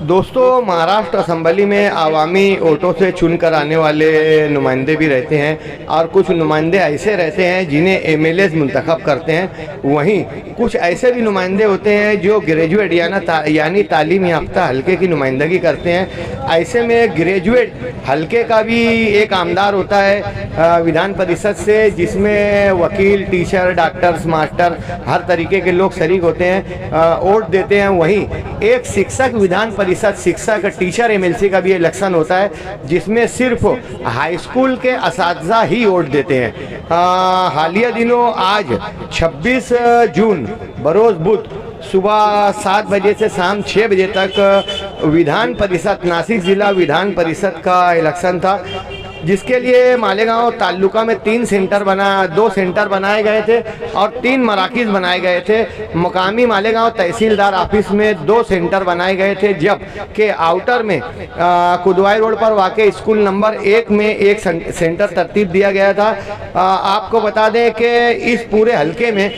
दोस्तों, महाराष्ट्र असेंबली में आवामी वोटों से चुनकर आने वाले नुमाइंदे भी रहते हैं और कुछ नुमाइंदे ऐसे रहते हैं जिन्हें एमएलएज मुंतखब करते हैं। वहीं कुछ ऐसे भी नुमाइंदे होते हैं जो ग्रेजुएट यानी तालीम याफ्ता हल्के की नुमाइंदगी करते हैं। ऐसे में ग्रेजुएट हल्के का भी एक आमदार होता है विधान परिषद से, जिसमें वकील, टीचर, डॉक्टर्स, मास्टर हर तरीके के लोग शरीक होते हैं, वोट देते हैं। वहीं एक शिक्षक विधान परिषद शिक्षक टीचर एमएलसी का भी इलेक्शन होता है, जिसमें सिर्फ हाई स्कूल के असातिज़ा ही वोट देते हैं। हालिया दिनों आज 26 जून बरोज़ बुध सुबह 7 बजे से शाम 6 बजे तक विधान परिषद नासिक ज़िला विधान परिषद का इलेक्शन था, जिसके लिए मालेगांव तालुका में 2 सेंटर बनाए गए थे और 3 मराकज़ बनाए गए थे। मकामी मालेगांव तहसीलदार ऑफिस में 2 सेंटर बनाए गए थे, जब के आउटर में कुदवाई रोड पर वाक़ स्कूल नंबर 1 में एक सेंटर तरतीब दिया गया था। आपको बता दें कि इस पूरे हलके में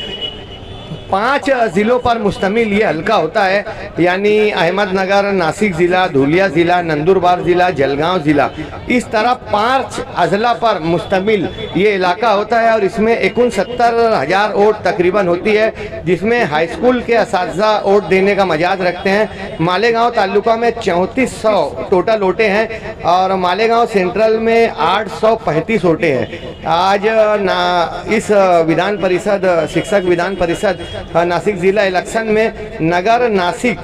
5 ज़िलों पर मुश्तमिल ये हल्का होता है, यानी अहमदनगर, नासिक ज़िला, धुलिया ज़िला, नंदुरबार ज़िला, जलगांव ज़िला, इस तरह 5 अजला पर मुश्तमिल ये इलाका होता है। और इसमें 69,000 वोट तकरीबन होती है, जिसमें हाई स्कूल के असातिज़ा वोट देने का मजाज रखते हैं। मालेगांव तालुका में 3400 टोटल वोटें हैं और मालेगांव सेंट्रल में 835 वोटें हैं। आज इस विधान परिषद शिक्षक विधान परिषद नासिक जिला इलेक्शन में नगर, नासिक,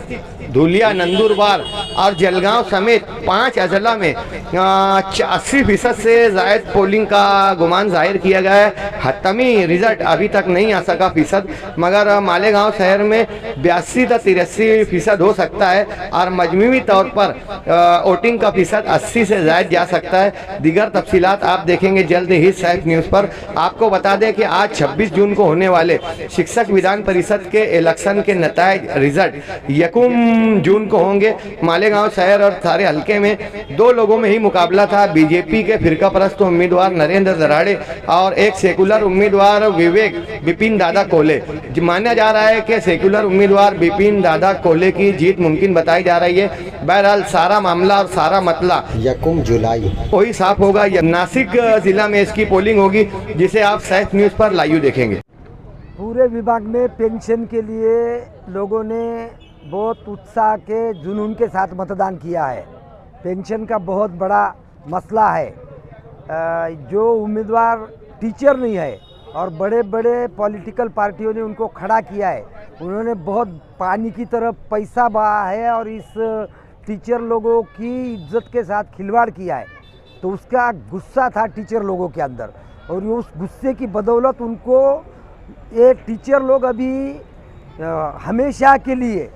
धुलिया, नंदुरबार और जलगांव समेत 5 अजला में 80% से ज़ायद पोलिंग का गुमान जाहिर किया गया है। हतमी रिजल्ट अभी तक नहीं आ सका फ़ीसद, मगर मालेगांव शहर में 82 से 83% हो सकता है और मजमूई तौर पर वोटिंग का फ़ीसद 80 से ज़ायद जा सकता है। दीगर तफसीलात आप देखेंगे जल्द ही सैफ न्यूज़ पर। आपको बता दें कि आज 26 जून को होने वाले शिक्षक विधान परिषद के इलेक्शन के नताइज रिजल्ट 1 जून को होंगे। मालेगांव शहर और सारे हल्के में 2 लोगों में ही मुकाबला था। बीजेपी के फिरका परस्त उम्मीदवार नरेंद्र दराड़े और एक सेकुलर उम्मीदवार विवेक बिपिन दादा कोले। माना जा रहा है कि सेकुलर उम्मीदवार बिपिन दादा कोले की जीत मुमकिन बताई जा रही है। बहरहाल सारा मामला और सारा मतला 1 जुलाई वही साफ होगा। नासिक जिला में इसकी पोलिंग होगी, जिसे आप सैफ न्यूज़ पर लाइव देखेंगे। पूरे विभाग में पेंशन के लिए लोगों ने बहुत उत्साह के जुनून के साथ मतदान किया है। पेंशन का बहुत बड़ा मसला है। जो उम्मीदवार टीचर नहीं है और बड़े बड़े पॉलिटिकल पार्टियों ने उनको खड़ा किया है, उन्होंने बहुत पानी की तरफ पैसा बहा है और इस टीचर लोगों की इज्जत के साथ खिलवाड़ किया है। तो उसका गुस्सा था टीचर लोगों के अंदर और उस गुस्से की बदौलत उनको ये टीचर लोग अभी हमेशा के लिए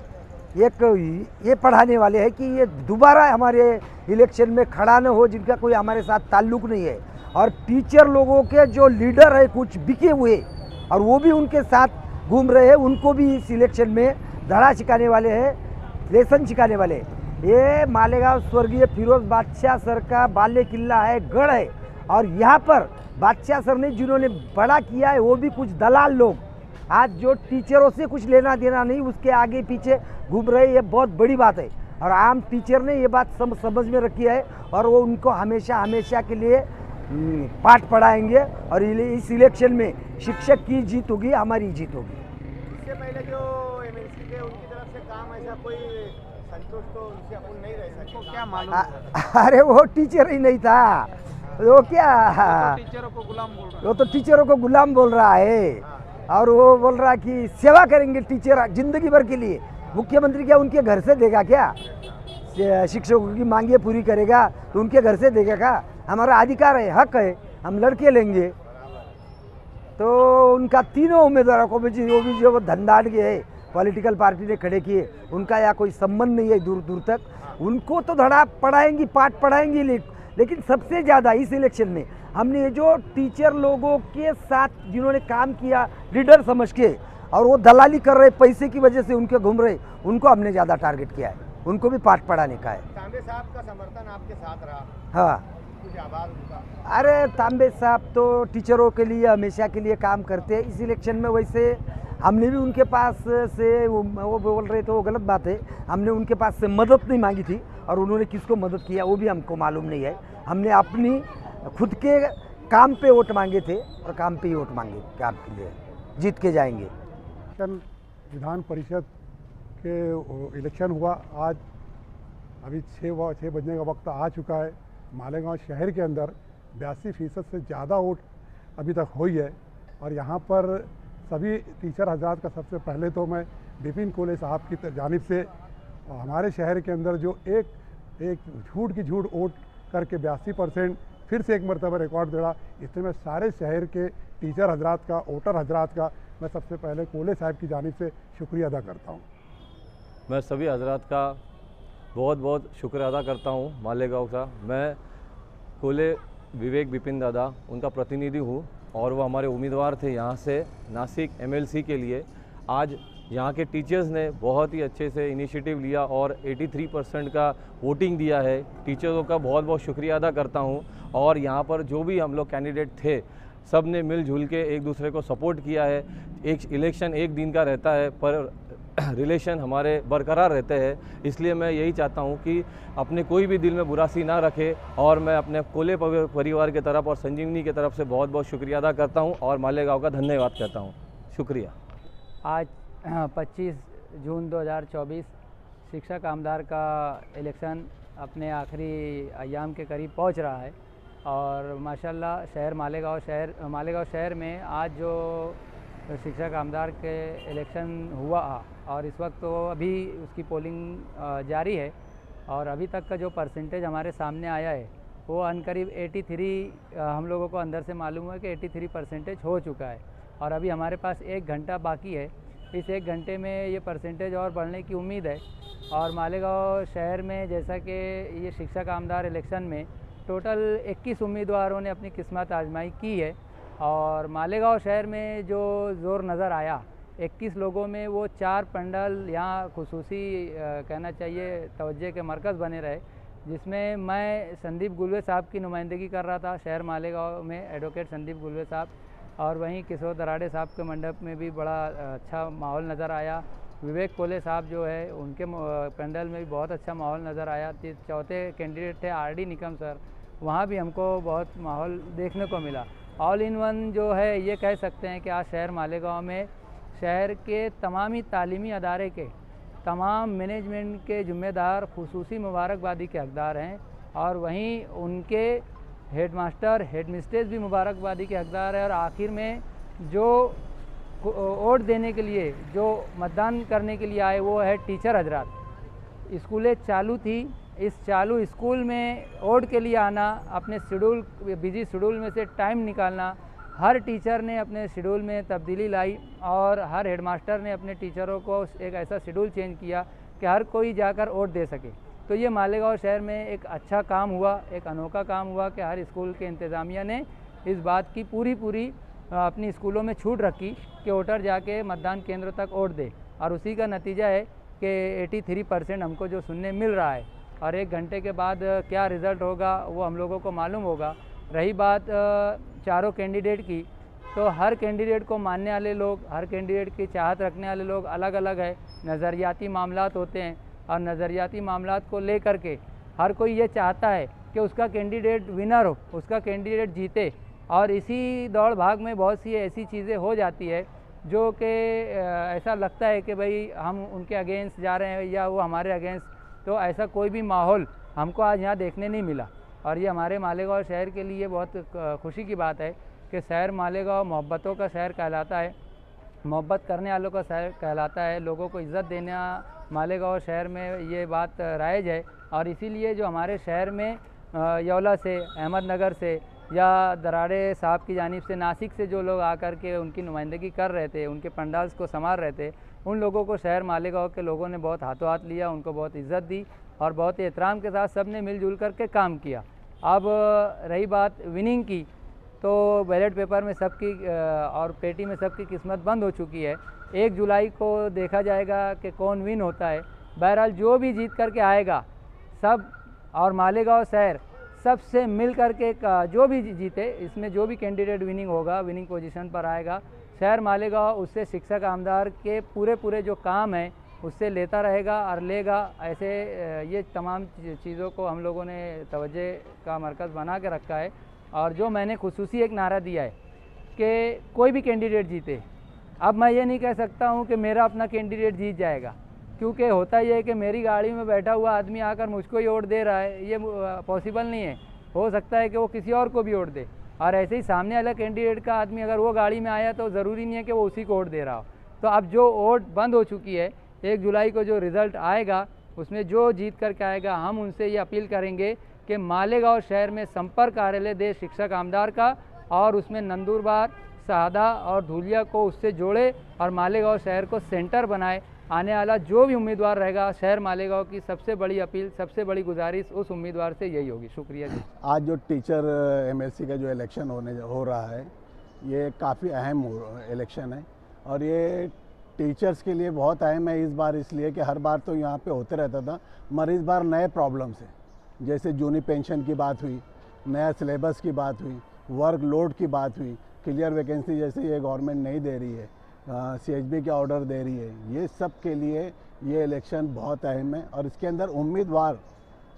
ये पढ़ाने वाले हैं कि ये दोबारा हमारे इलेक्शन में खड़ा न हो, जिनका कोई हमारे साथ ताल्लुक़ नहीं है। और टीचर लोगों के जो लीडर है कुछ बिके हुए और वो भी उनके साथ घूम रहे हैं, उनको भी इस इलेक्शन में धड़ा सिखाने वाले हैं, लेसन सिखाने वाले हैं। ये मालेगांव स्वर्गीय फिरोज बादशाह सर का बाल्य किला है, गढ़ है। और यहाँ पर बादशाह सर ने जिन्होंने बड़ा किया है वो भी कुछ दलाल लोग आज जो टीचरों से कुछ लेना देना नहीं उसके आगे पीछे घूम रहे, ये बहुत बड़ी बात है। और आम टीचर ने ये बात समझ में रखी है और वो उनको हमेशा के लिए पाठ पढ़ाएंगे और इस इलेक्शन में शिक्षक की जीत होगी, हमारी जीत होगी। इससे पहले जो एमएलसी थे उनकी तरफ से काम ऐसा कोई संतोष तो उनसे अपन नहीं रह सके, क्या मालूम? अरे वो टीचर ही नहीं था, वो क्या टीचरों को गुलाम बोल रहा है। वो तो टीचरों को गुलाम बोल रहा है और वो बोल रहा कि सेवा करेंगे टीचर जिंदगी भर के लिए। मुख्यमंत्री क्या उनके घर से देगा क्या? शिक्षकों की मांगे पूरी करेगा तो उनके घर से देगा क्या? हमारा अधिकार है, हक है, हम लड़के लेंगे। तो उनका तीनों उम्मीदवारों को भी वो भी जो धंधाड़ के है पॉलिटिकल पार्टी ने खड़े किए, उनका या कोई संबंध नहीं है दूर दूर तक। उनको तो धड़ा पढ़ाएंगी, पाठ पढ़ाएंगी, लेकिन सबसे ज़्यादा इस इलेक्शन में हमने ये जो टीचर लोगों के साथ जिन्होंने काम किया लीडर समझ के और वो दलाली कर रहे पैसे की वजह से उनके घूम रहे, उनको हमने ज़्यादा टारगेट किया है, उनको भी पाठ पढ़ाने का है। तांबे साहब का समर्थन आपके साथ रहा, हाँ, कुछ आभार उनका। अरे तांबे साहब तो टीचरों के लिए हमेशा के लिए काम करते हैं। इस इलेक्शन में वैसे हमने भी उनके पास से वो बोल रहे थे, वो गलत बात है, हमने उनके पास से मदद नहीं मांगी थी और उन्होंने किसको मदद किया वो भी हमको मालूम नहीं है। हमने अपनी खुद के काम पे वोट मांगे थे और काम पे ही वोट मांगे, काम के लिए जीत के जाएंगे। विधान परिषद के इलेक्शन हुआ आज, अभी 6 बजने का वक्त आ चुका है। मालेगांव शहर के अंदर 82% से ज़्यादा वोट अभी तक हुई है और यहाँ पर सभी टीचर हजरात का सबसे पहले तो मैं विपिन कोले साहब की जानिब से हमारे शहर के अंदर जो एक झूठ की झूठ वोट करके 82% फिर से एक मरतबा रिकॉर्ड जोड़ा, इसलिए मैं सारे शहर के टीचर हजरात का, वोटर हजरात का मैं सबसे पहले कोले साहब की जानिब से शुक्रिया अदा करता हूँ। मैं सभी हजरात का बहुत बहुत शुक्रिया अदा करता हूँ मालेगांव का। मैं कोले विवेक विपिन दादा उनका प्रतिनिधि हूँ और वो हमारे उम्मीदवार थे यहाँ से नासिक MLC के लिए। आज यहाँ के टीचर्स ने बहुत ही अच्छे से इनिशिएटिव लिया और 83% का वोटिंग दिया है। टीचरों का बहुत बहुत शुक्रिया अदा करता हूँ और यहाँ पर जो भी हम लोग कैंडिडेट थे सब ने मिलजुल के एक दूसरे को सपोर्ट किया है। एक इलेक्शन एक दिन का रहता है पर रिलेशन हमारे बरकरार रहते हैं, इसलिए मैं यही चाहता हूं कि अपने कोई भी दिल में बुरासी ना रखे और मैं अपने कोले परिवार की तरफ और संजीवनी की तरफ से बहुत बहुत शुक्रिया अदा करता हूं और मालेगांव का धन्यवाद कहता हूं। शुक्रिया। आज 25 जून 2024 शिक्षा कामदार का इलेक्शन अपने आखिरी अयाम के करीब पहुंच रहा है और माशाल्लाह मालेगांव शहर में आज जो शिक्षा कामदार के इलेक्शन हुआ और इस वक्त तो अभी उसकी पोलिंग जारी है और अभी तक का जो परसेंटेज हमारे सामने आया है वो अनकरीब 83 हम लोगों को अंदर से मालूम हुआ कि 83% हो चुका है और अभी हमारे पास 1 घंटा बाकी है। इस 1 घंटे में ये परसेंटेज और बढ़ने की उम्मीद है और मालेगांव शहर में जैसा कि ये शिक्षा कामदार इलेक्शन में टोटल 21 उम्मीदवारों ने अपनी किस्मत आजमाई की है और मालेगांव शहर में जो ज़ोर नज़र आया 21 लोगों में, वो 4 पंडाल यहाँ खुसूसी कहना चाहिए तवज्जो के मरकज़ बने रहे, जिसमें मैं संदीप गुलवे साहब की नुमाइंदगी कर रहा था शहर मालेगांव में, एडवोकेट संदीप गुलवे साहब, और वहीं किशोर दराड़े साहब के मंडप में भी बड़ा अच्छा माहौल नज़र आया। विवेक कोले साहब जो है उनके पंडाल में भी बहुत अच्छा माहौल नज़र आया। चौथे कैंडिडेट थे RD निकम सर, वहाँ भी हमको बहुत माहौल देखने को मिला। ऑल इन वन जो है ये कह सकते हैं कि आज शहर मालेगांव में शहर के तमामी तालीमी अदारे के तमाम मैनेजमेंट के ज़िम्मेदार खुसूसी मुबारकबादी के हकदार हैं और वहीं उनके हेडमास्टर हेडमिस्ट्रेस भी मुबारकबादी के हकदार है। और आखिर में जो वोट देने के लिए, जो मतदान करने के लिए आए, वो है टीचर हजरात। स्कूलें चालू थी, इस चालू स्कूल में वोट के लिए आना, अपने बिजी शेड्यूल में से टाइम निकालना, हर टीचर ने अपने शेड्यूल में तब्दीली लाई और हर हेडमास्टर ने अपने टीचरों को एक ऐसा शेड्यूल चेंज किया कि हर कोई जाकर वोट दे सके। तो ये मालेगांव शहर में एक अच्छा काम हुआ, एक अनोखा काम हुआ कि हर स्कूल के इंतज़ामिया ने इस बात की पूरी अपनी स्कूलों में छूट रखी कि वोटर जाके मतदान केंद्र तक वोट दे और उसी का नतीजा है कि 83% हमको जो सुनने मिल रहा है और 1 घंटे के बाद क्या रिज़ल्ट होगा वो हम लोगों को मालूम होगा। रही बात चारों कैंडिडेट की, तो हर कैंडिडेट को मानने वाले लोग, हर कैंडिडेट की चाहत रखने वाले लोग अलग अलग है। नज़रियाती मामलात होते हैं और नज़रियाती मामलात को लेकर के हर कोई ये चाहता है कि उसका कैंडिडेट विनर हो, उसका कैंडिडेट जीते और इसी दौड़ भाग में बहुत सी ऐसी चीज़ें हो जाती है जो कि ऐसा लगता है कि भाई हम उनके अगेंस्ट जा रहे हैं या वो हमारे अगेंस्ट। तो ऐसा कोई भी माहौल हमको आज यहाँ देखने नहीं मिला और ये हमारे मालेगांव शहर के लिए बहुत खुशी की बात है कि शहर मालेगांव मोहब्बतों का शहर कहलाता है, मोहब्बत करने वालों का शहर कहलाता है। लोगों को इज़्ज़त देना मालेगांव शहर में ये बात राइज है और इसीलिए जो हमारे शहर में यौला से, अहमदनगर से या दराड़े साहब की जानिब से, नासिक से जो लोग आकर के उनकी नुमाइंदगी कर रहे थे, उनके पंडाल्स को संभाल रहे थे, उन लोगों को शहर मालेगांव के लोगों ने बहुत हाथों हाथ लिया, उनको बहुत इज़्ज़त दी और बहुत एहतराम के साथ सब ने मिलजुल कर के काम किया। अब रही बात विनिंग की, तो बैलेट पेपर में सबकी और पेटी में सबकी किस्मत बंद हो चुकी है। 1 जुलाई को देखा जाएगा कि कौन विन होता है। बहरहाल जो भी जीत करके आएगा सब, और मालेगांव शहर सबसे मिल कर के जो भी जीते, इसमें जो भी कैंडिडेट विनिंग होगा, विनिंग पोजीशन पर आएगा, शहर मालेगांव उससे शिक्षक आमदार के पूरे जो काम हैं उससे लेता रहेगा और लेगा। ऐसे ये तमाम चीज़ों को हम लोगों ने तवज्जो का मरकज़ बना के रखा है। और जो मैंने खुसूसी एक नारा दिया है कि कोई भी कैंडिडेट जीते, अब मैं ये नहीं कह सकता हूँ कि मेरा अपना कैंडिडेट जीत जाएगा, क्योंकि होता ये है कि मेरी गाड़ी में बैठा हुआ आदमी आकर मुझको ही वोट दे रहा है, ये पॉसिबल नहीं है। हो सकता है कि वो किसी और को भी वोट दे, और ऐसे ही सामने वाला कैंडिडेट का आदमी अगर वो गाड़ी में आया तो ज़रूरी नहीं है कि वो उसी को वोट दे रहा हो। तो अब जो वोट बंद हो चुकी है, 1 जुलाई को जो रिज़ल्ट आएगा उसमें जो जीत करके आएगा, हम उनसे ये अपील करेंगे कि मालेगांव शहर में संपर्क कार्यालय दे शिक्षक आमदार का, और उसमें नंदुरबार, शहादा और धुलिया को उससे जोड़े और मालेगांव शहर को सेंटर बनाए। आने वाला जो भी उम्मीदवार रहेगा, शहर मालेगांव की सबसे बड़ी अपील, सबसे बड़ी गुजारिश उस उम्मीदवार से यही होगी। शुक्रिया जी। आज जो टीचर एमएलसी का जो इलेक्शन हो रहा है, ये काफ़ी अहम इलेक्शन है, और ये टीचर्स के लिए बहुत अहम है इस बार, इसलिए कि हर बार तो यहाँ पे होते रहता था, मगर इस बार नए प्रॉब्लम्स हैं। जैसे जूनी पेंशन की बात हुई, नया सिलेबस की बात हुई, वर्क लोड की बात हुई, क्लियर वैकेंसी जैसे ये गवर्नमेंट नहीं दे रही है, सीएचबी के ऑर्डर दे रही है, ये सब के लिए ये इलेक्शन बहुत अहम है। और इसके अंदर उम्मीदवार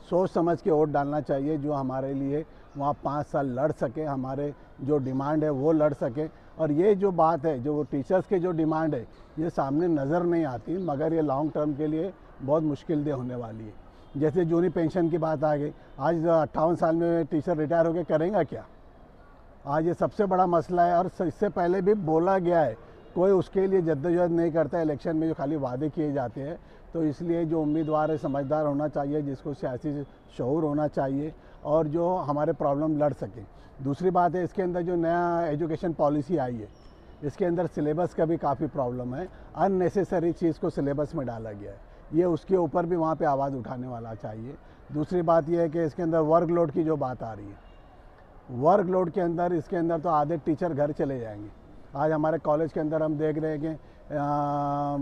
सोच समझ के वोट डालना चाहिए, जो हमारे लिए वहाँ 5 साल लड़ सके, हमारे जो डिमांड है वो लड़ सके। और ये जो बात है, जो टीचर्स के जो डिमांड है, ये सामने नज़र नहीं आती, मगर ये लॉन्ग टर्म के लिए बहुत मुश्किल होने वाली है। जैसे जूनी पेंशन की बात आ गई, आज 58 साल में टीचर रिटायर होकर करेंगे क्या? आज ये सबसे बड़ा मसला है, और इससे पहले भी बोला गया है, कोई उसके लिए जद्दोजहद नहीं करता इलेक्शन में, जो खाली वादे किए जाते हैं। तो इसलिए जो उम्मीदवार है समझदार होना चाहिए, जिसको सियासी शऊर होना चाहिए, और जो हमारे प्रॉब्लम लड़ सके। दूसरी बात है, इसके अंदर जो नया एजुकेशन पॉलिसी आई है, इसके अंदर सिलेबस का भी काफ़ी प्रॉब्लम है, अननेसेसरी चीज़ को सिलेबस में डाला गया है, ये उसके ऊपर भी वहाँ पे आवाज़ उठाने वाला चाहिए। दूसरी बात यह है कि इसके अंदर वर्क लोड की जो बात आ रही है, वर्क लोड के अंदर इसके अंदर तो आधे टीचर घर चले जाएंगे। आज हमारे कॉलेज के अंदर हम देख रहे हैं कि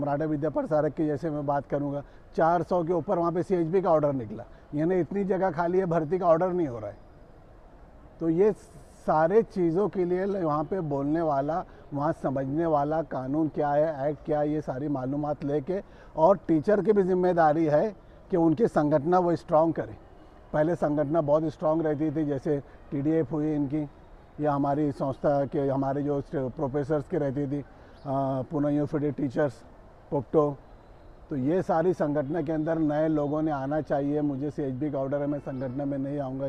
मराठा विद्या प्रसारक की जैसे मैं बात करूँगा, 400 के ऊपर वहाँ पे सीएचबी का ऑर्डर निकला, यानी इतनी जगह खाली है, भर्ती का ऑर्डर नहीं हो रहा है। तो ये सारे चीज़ों के लिए वहाँ पे बोलने वाला, वहाँ समझने वाला, कानून क्या है, एक्ट क्या है, ये सारी मालूमात लेके, और टीचर की भी जिम्मेदारी है कि उनकी संगठना वो स्ट्रॉन्ग करे। पहले संगठना बहुत स्ट्रॉन्ग रहती थी, जैसे टीडीएफ हुई इनकी, या हमारी संस्था के हमारे जो प्रोफेसर्स की रहती थी, पुणे यूनिवर्सिटी टीचर्स, पोक्टो। तो ये सारी संगठन के अंदर नए लोगों ने आना चाहिए। मुझे सीएचबी का ऑर्डर है, मैं संगठन में नहीं आऊँगा,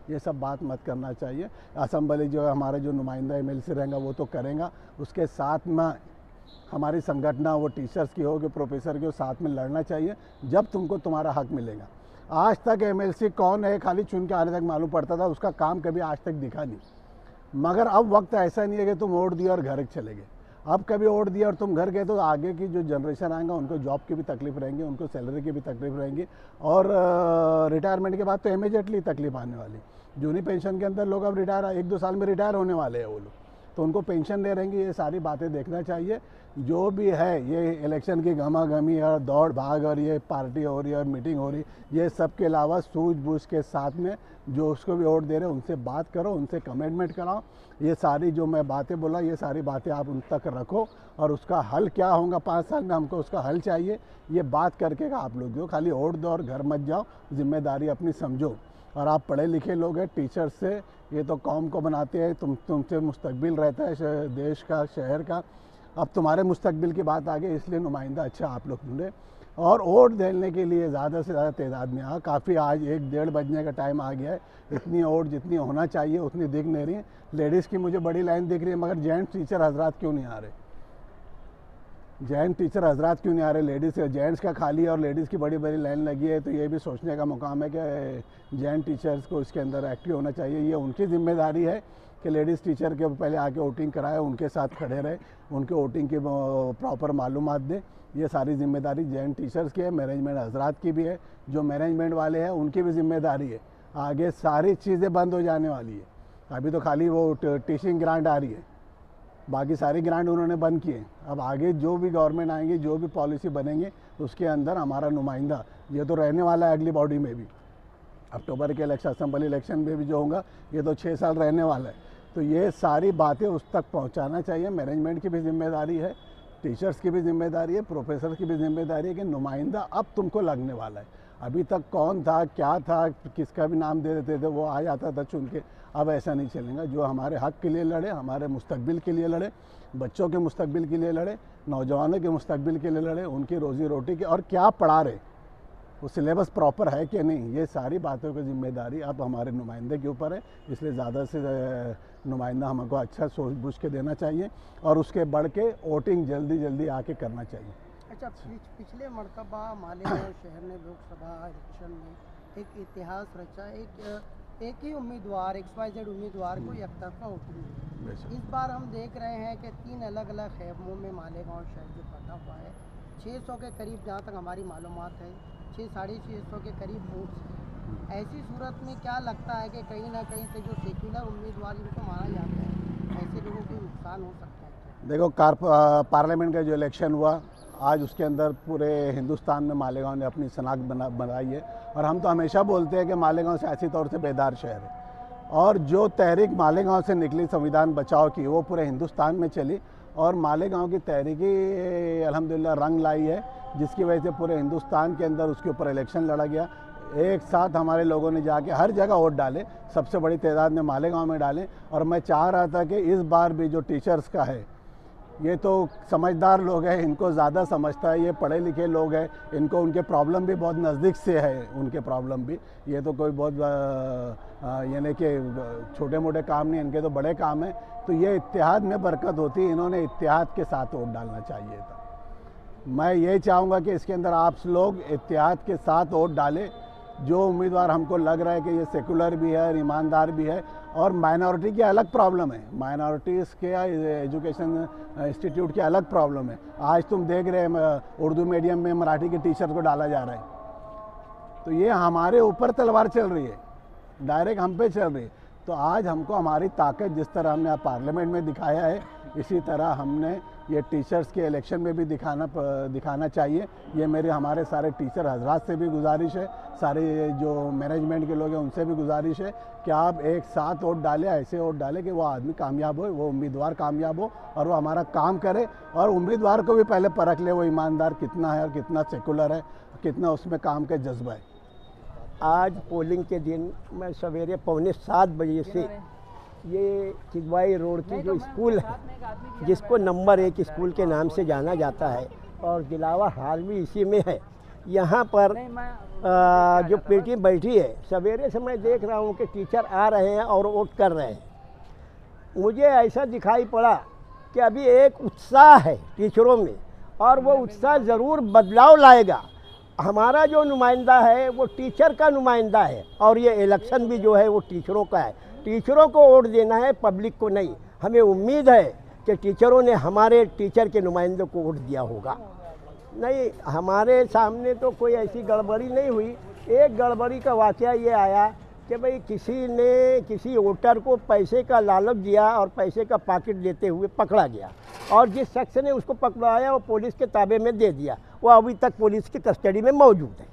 ये सब बात मत करना चाहिए। असेंबली जो हमारे जो नुमाइंदा एमएलसी रहेगा वो तो करेगा, उसके साथ में हमारी संगठना वो टीचर्स की हो कि प्रोफेसर की हो, साथ में लड़ना चाहिए, जब तुमको तुम्हारा हक मिलेगा। आज तक एमएलसी कौन है खाली चुन के आने तक मालूम पड़ता था, उसका काम कभी आज तक दिखा नहीं। मगर अब वक्त ऐसा नहीं है कि तुम वोट दिए और घर चले गए। अब कभी वोट दिया और तुम घर गए तो आगे की जो जनरेशन आएगा उनको जॉब की भी तकलीफ रहेंगी, उनको सैलरी की भी तकलीफ रहेंगी, और रिटायरमेंट के बाद तो इमीडिएटली तकलीफ आने वाली। जूनी पेंशन के अंदर लोग अब रिटायर 1-2 साल में रिटायर होने वाले हैं वो लोग, तो उनको पेंशन दे रहेंगे। ये सारी बातें देखना चाहिए। जो भी है ये इलेक्शन की गमागमी और दौड़ भाग और ये पार्टी हो रही है और मीटिंग हो रही, ये सब के अलावा सूझबूझ के साथ में जो उसको भी वोट दे रहे हैं उनसे बात करो, उनसे कमिटमेंट कराओ। ये सारी जो मैं बातें बोला, ये सारी बातें आप उन तक रखो, और उसका हल क्या होगा 5 साल में, हमको उसका हल चाहिए। ये बात करके आप लोग दो, खाली वोट दो और घर मत जाओ, जिम्मेदारी अपनी समझो। और आप पढ़े लिखे लोग हैं, टीचर से ये तो कौम को बनाते हैं, तुमसे मुस्तकबिल रहता है देश का, शहर का। अब तुम्हारे मुस्तकबिल की बात आ गई, इसलिए नुमाइंदा अच्छा आप लोग ढूंढे, और वोट देने के लिए ज़्यादा से ज़्यादा तादाद में आ। काफ़ी आज 1-1:30 बजने का टाइम आ गया है, इतनी वोट जितनी होना चाहिए उतनी दिख नहीं रही है। लेडीज़ की मुझे बड़ी लाइन दिख रही है, मगर जेंट्स टीचर हजरात क्यों नहीं आ रहे? जेंट्स टीचर हजरात क्यों नहीं आ रहे? लेडीज़ जेंट्स का खाली और लेडीज़ की बड़ी बड़ी लाइन लगी है। तो ये भी सोचने का मुकाम है कि जेंट्स टीचर्स को इसके अंदर एक्टिव होना चाहिए। ये उनकी जिम्मेदारी है कि लेडीज़ टीचर के पहले आके वोटिंग कराए, उनके साथ खड़े रहे, उनके वोटिंग की प्रॉपर मालूमात दें। ये सारी जिम्मेदारी जेंट्स टीचर्स की है, मैनेजमेंट हजरात की भी है। जो मैनेजमेंट वाले हैं उनकी भी जिम्मेदारी है। आगे सारी चीज़ें बंद हो जाने वाली है। अभी तो खाली वो टीचिंग ग्रांट आ रही है, बाकी सारी ग्रांट उन्होंने बंद किए। अब आगे जो भी गवर्नमेंट आएंगे, जो भी पॉलिसी बनेंगे, उसके अंदर हमारा नुमाइंदा ये तो रहने वाला है अगली बॉडी में भी। अक्टूबर के इलेक्शन, असेंबली इलेक्शन में भी जो होगा, ये तो 6 साल रहने वाला है। तो ये सारी बातें उस तक पहुंचाना चाहिए। मैनेजमेंट की भी जिम्मेदारी है, टीचर्स की भी जिम्मेदारी है, प्रोफेसर की भी जिम्मेदारी है कि नुमाइंदा अब तुमको लगने वाला है। अभी तक कौन था, क्या था, किसका भी नाम दे देते थे, वो आ जाता था चुन के। अब ऐसा नहीं चलेगा। जो हमारे हक के लिए लड़े, हमारे मुस्तकबिल के लिए लड़े, बच्चों के मुस्तकबिल के लिए लड़े, नौजवानों के मुस्तकबिल के लिए लड़े, उनकी रोज़ी रोटी के, और क्या पढ़ा रहे, वो सिलेबस प्रॉपर है कि नहीं, ये सारी बातों की जिम्मेदारी अब हमारे नुमाइंदे के ऊपर है। इसलिए ज़्यादा से नुमाइंदा हमको अच्छा सोच बूझ के देना चाहिए और उसके बढ़ के वोटिंग जल्दी जल्दी आके करना चाहिए। अच्छा, पिछले मरतबा मालेगांव शहर ने लोकसभा इलेक्शन में एक इतिहास रचा, एक ही उम्मीदवार XYZ उम्मीदवार को एकतरफा वोटिंग दी। इस बार हम देख रहे हैं कि 3 अलग अलग खैमों में मालेगांव शहर जो फटा हुआ है, 600 के करीब जहाँ तक हमारी मालूमात है, 600-650 के करीब वोट्स हैं। ऐसी सूरत में क्या लगता है कि कहीं ना कहीं से जो सेक्युलर उम्मीदवार जिनको माना जाता है, ऐसे लोगों को नुकसान हो सकता है? देखो, पार्लियामेंट का जो इलेक्शन हुआ आज, उसके अंदर पूरे हिंदुस्तान में मालेगांव ने अपनी शनाख्त बनाई है। और हम तो हमेशा बोलते हैं कि मालेगांव सियासी तौर से बेदार शहर है, और जो तहरीक मालेगांव से निकली संविधान बचाओ की, वो पूरे हिंदुस्तान में चली, और मालेगांव की तहरीकी अल्हम्दुलिल्लाह रंग लाई है, जिसकी वजह से पूरे हिंदुस्तान के अंदर उसके ऊपर इलेक्शन लड़ा गया। एक साथ हमारे लोगों ने जाके हर जगह वोट डाले, सबसे बड़ी तादाद में मालेगांव में डाले। और मैं चाह रहा था कि इस बार भी जो टीचर्स का है, ये तो समझदार लोग हैं, इनको ज़्यादा समझता है, ये पढ़े लिखे लोग हैं, इनको उनके प्रॉब्लम भी बहुत नज़दीक से है, उनके प्रॉब्लम भी, ये तो कोई बहुत यानी कि छोटे मोटे काम नहीं, इनके तो बड़े काम हैं। तो ये इत्तेहाद में बरकत होती है, इन्होंने इत्तेहाद के साथ वोट डालना चाहिए था। मैं ये चाहूँगा कि इसके अंदर आप लोग इत्तेहाद के साथ वोट डालें। जो उम्मीदवार हमको लग रहा है कि ये सेकुलर भी है, ईमानदार भी है, और माइनॉरिटी की अलग प्रॉब्लम है, माइनॉरिटीज़ के एजुकेशन इंस्टीट्यूट की अलग प्रॉब्लम है। आज तुम देख रहे हैं उर्दू मीडियम में मराठी के टीचर को डाला जा रहा है, तो ये हमारे ऊपर तलवार चल रही है, डायरेक्ट हम पे चल रही है। तो आज हमको हमारी ताकत जिस तरह हमने पार्लियामेंट में दिखाया है, इसी तरह हमने ये टीचर्स के इलेक्शन में भी दिखाना चाहिए। ये मेरे हमारे सारे टीचर हजरात से भी गुजारिश है, सारे जो मैनेजमेंट के लोग हैं उनसे भी गुजारिश है कि आप एक साथ वोट डालें, ऐसे वोट डालें कि वो आदमी कामयाब हो, वो उम्मीदवार कामयाब हो, और वो हमारा काम करे। और उम्मीदवार को भी पहले परख ले, वो ईमानदार कितना है और कितना सेकुलर है, कितना उसमें काम का जज्बा है। आज पोलिंग के दिन मैं सवेरे 6:45 बजे से ये चिदवाई रोड की जो स्कूल है, जिसको नंबर 1 स्कूल के नाम से जाना जाता है, और दिलावर हाल भी इसी में है, यहाँ पर जो पेटी बैठी है, सवेरे से मैं देख रहा हूँ कि टीचर आ रहे हैं और वोट कर रहे हैं। मुझे ऐसा दिखाई पड़ा कि अभी एक उत्साह है टीचरों में, और वो उत्साह ज़रूर बदलाव लाएगा। हमारा जो नुमाइंदा है वो टीचर का नुमाइंदा है, और ये इलेक्शन भी जो है वो टीचरों का है। टीचरों को वोट देना है, पब्लिक को नहीं। हमें उम्मीद है कि टीचरों ने हमारे टीचर के नुमाइंदों को वोट दिया होगा। नहीं, हमारे सामने तो कोई ऐसी गड़बड़ी नहीं हुई। एक गड़बड़ी का वाक़या ये आया कि भाई किसी ने किसी वोटर को पैसे का लालच दिया और पैसे का पैकेट देते हुए पकड़ा गया, और जिस शख्स ने उसको पकड़ाया वो पुलिस के ताबे में दे दिया। वो अभी तक पुलिस की कस्टडी में मौजूद है।